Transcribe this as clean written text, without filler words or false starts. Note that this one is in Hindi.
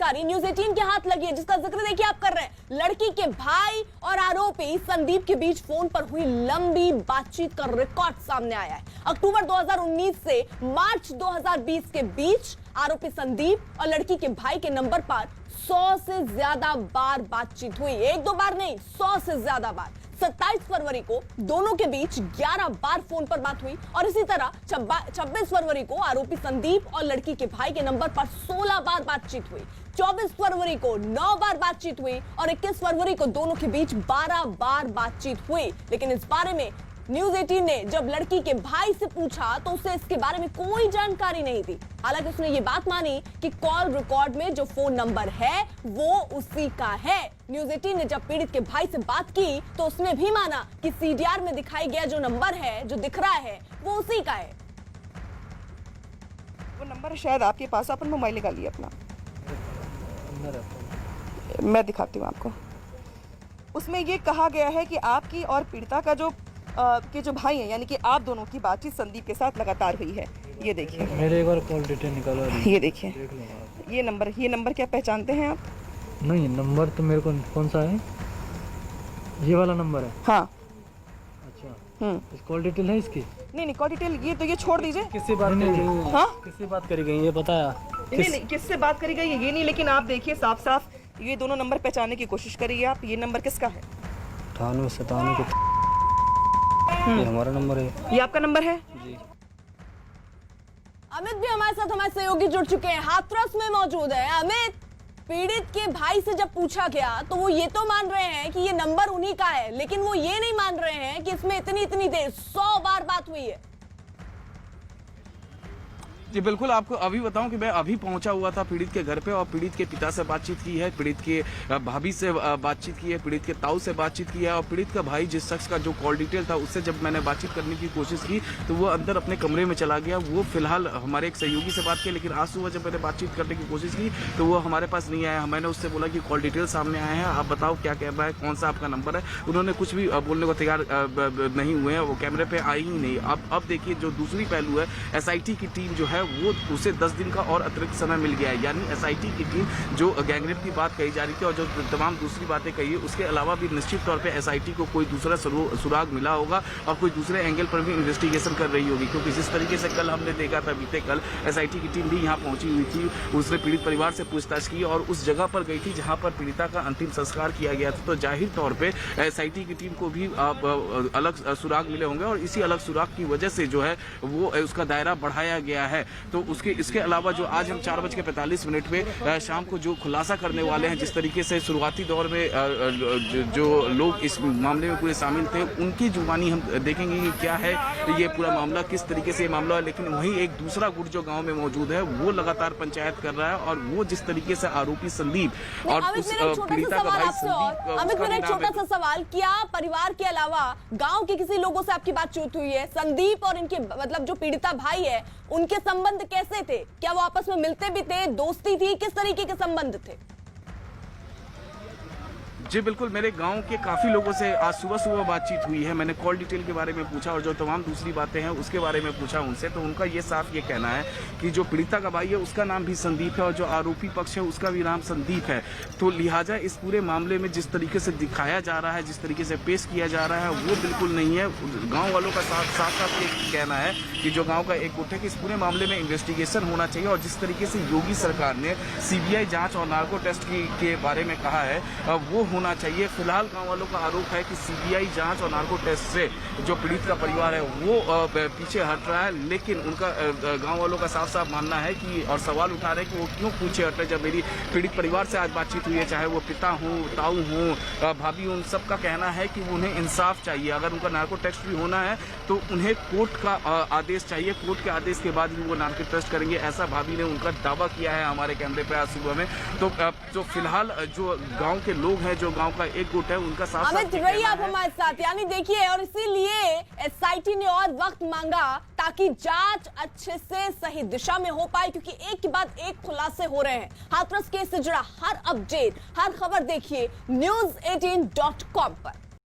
जानकारी न्यूज़ 18 के हाथ लगी है, जिसका जिक्र देखिए आप कर रहे हैं। लड़की के भाई और आरोपी संदीप के बीच फोन पर हुई लंबी बातचीत का रिकॉर्ड सामने आया है। अक्टूबर 2019 से मार्च 2020 के बीच आरोपी संदीप और लड़की के भाई के नंबर पर 100 से ज्यादा बार बातचीत हुई। एक दो बार नहीं, 100 से ज्यादा बार। 27 फरवरी को दोनों के बीच 11 बार फोन पर बात हुई और इसी तरह 26 फरवरी को आरोपी संदीप और लड़की के भाई के नंबर पर 16 बार बातचीत हुई। 24 फरवरी को 9 बार बातचीत हुई और 21 फरवरी को दोनों के बीच 12 बार बातचीत हुई। लेकिन इस बारे में न्यूज़ 18 ने जब लड़की के भाई से पूछा तो उसे इसके बारे में कोई जानकारी नहीं थी। हालांकि उसने ये बात मानी कि कॉल रिकॉर्ड में जो फोन नंबर है वो उसी का है। न्यूज़ 18 ने जब पीड़ित के भाई से बात की तो उसने भी माना कि सीडीआर में दिखाई गया जो नंबर है, जो दिख रहा है, वो उसी का है। वो नंबर शायद आपके पास, अपन मोबाइल निकालिए अपना, मैं दिखाती हूँ आपको। उसमें ये कहा गया है कि आपकी और पीड़िता का के जो भाई हैं, यानी कि आप दोनों की बातचीत संदीप के साथ लगातार हुई है। ये देखिए, मेरे एक बार कॉल डिटेल निकालो। ये देखिए, ये नंबर क्या पहचानते हैं आप? नहीं, नंबर तो मेरे को कौन सा है? ये वाला नंबर है? हाँ। अच्छा, इस कॉल डिटेल है इसकी? नहीं, कॉल डिटेल ये छोड़ दीजिए। किससे बात करी गई? हाँ, किससे बात करी गई ये बताया? नहीं, किससे बात करी गई ये नहीं, लेकिन आप देखिए साफ साफ ये दोनों नंबर पहचानने की कोशिश करिए आप। ये नंबर किसका है? 98 के। ये हमारा नंबर है। ये आपका नंबर है जी। अमित भी हमारे साथ, हमारे सहयोगी जुड़ चुके हैं, हाथरस में मौजूद है। अमित, पीड़ित के भाई से जब पूछा गया तो वो ये तो मान रहे हैं कि ये नंबर उन्हीं का है, लेकिन वो ये नहीं मान रहे हैं कि इसमें इतनी देर 100 बार बात हुई है। जी बिल्कुल, आपको अभी बताऊं कि मैं अभी पहुंचा हुआ था पीड़ित के घर पे और पीड़ित के पिता से बातचीत की है, पीड़ित के भाभी से बातचीत की है, पीड़ित के ताऊ से बातचीत की है और पीड़ित का भाई जिस शख्स का जो कॉल डिटेल था उससे जब मैंने बातचीत करने की कोशिश की तो वो अंदर अपने कमरे में चला गया। वो फिलहाल हमारे एक सहयोगी से बात की, लेकिन आज सुबह जब मैंने बातचीत करने की कोशिश की तो वो हमारे पास नहीं आया। मैंने उससे बोला कि कॉल डिटेल सामने आए हैं, आप बताओ क्या कहना है, कौन सा आपका नंबर है। उन्होंने कुछ भी बोलने को तैयार नहीं हुए हैं, वो कैमरे पर आई ही नहीं। अब देखिए, जो दूसरी पहलू है, SIT की टीम जो है वो उसे 10 दिन का और अतिरिक्त समय मिल गया है। यानी SIT की टीम जो गैंगरेप की बात कही जा रही थी और जो तमाम दूसरी बातें कही है उसके अलावा भी निश्चित तौर पे SIT को कोई दूसरा सुराग मिला होगा और कोई दूसरे एंगल पर भी इन्वेस्टिगेशन कर रही होगी। क्योंकि जिस तरीके से कल हमने देखा था, बीते कल SIT की टीम भी यहाँ पहुंची हुई थी, उसने पीड़ित परिवार से पूछताछ की और उस जगह पर गई थी जहाँ पर पीड़िता का अंतिम संस्कार किया गया था। तो जाहिर तौर पर SIT की टीम को भी अलग सुराग मिले होंगे और इसी अलग सुराग की वजह से जो है वो उसका दायरा बढ़ाया गया है। तो इसके अलावा जो आज हम 4:45 पे शाम को जो खुलासा करने वाले हैं, जिस तरीके से शुरुआती दौर में जो लोग इस मामले में पूरे शामिल थे उनकी जुबानी हम देखेंगे कि क्या है ये पूरा मामला, किस तरीके से ये मामला है। लेकिन वहीं एक दूसरा गुट जो गांव में मौजूद है वो लगातार पंचायत कर रहा है और वो जिस तरीके से आरोपी संदीप और उस पीड़िता का भाई संदीप। अमित, मेरा एक छोटा सा सवाल, क्या परिवार के अलावा गांव के किसी लोगों से आपकी बातचीत हुई है? संदीप और इनके मतलब जो पीड़िता भाई है उनके संबंध कैसे थे? क्या वो आपस में मिलते भी थे, दोस्ती थी, किस तरीके के संबंध थे? जी बिल्कुल, मेरे गांव के काफ़ी लोगों से आज सुबह बातचीत हुई है। मैंने कॉल डिटेल के बारे में पूछा और जो तमाम दूसरी बातें हैं उसके बारे में पूछा उनसे, तो उनका ये साफ ये कहना है कि जो पीड़िता का भाई है उसका नाम भी संदीप है और जो आरोपी पक्ष है उसका भी नाम संदीप है। तो लिहाजा इस पूरे मामले में जिस तरीके से दिखाया जा रहा है, जिस तरीके से पेश किया जा रहा है वो बिल्कुल नहीं है। गाँव वालों का साफ ये कहना है कि जो गाँव का एक गुट है कि इस पूरे मामले में इन्वेस्टिगेशन होना चाहिए और जिस तरीके से योगी सरकार ने CBI जाँच और नार्को टेस्ट के बारे में कहा है वो होना चाहिए। फिलहाल गांव वालों का आरोप है कि CBI जांच और नार्को टेस्ट से जो पीड़ित का परिवार है वो पीछे हट रहा है, लेकिन उनका गांव वालों का साफ मानना है कि और सवाल उठा रहे हैं कि वो क्यों पीछे हट रहे। जब मेरी पीड़ित परिवार से आज बातचीत हुई है, चाहे वो पिता हो, ताऊ हो, भाभी हो, उन सब का कहना है कि उन्हें इंसाफ चाहिए। अगर उनका नार्को टेस्ट भी होना है तो उन्हें कोर्ट का आदेश चाहिए, कोर्ट के आदेश के बाद ही वो नार्को टेस्ट करेंगे, ऐसा भाभी ने उनका दावा किया है हमारे कैमरे पर आज सुबह में। तो फिलहाल जो गाँव के लोग हैं, जो गाँव का एक गुट है, उनका साफ अमित रही आप हमारे साथ, यानी देखिए, और इसीलिए SIT ने और वक्त मांगा ताकि जांच अच्छे से सही दिशा में हो पाए, क्योंकि एक के बाद एक खुलासे हो रहे हैं। हाथरस केस से जुड़ा हर अपडेट, हर खबर देखिए news18.com पर।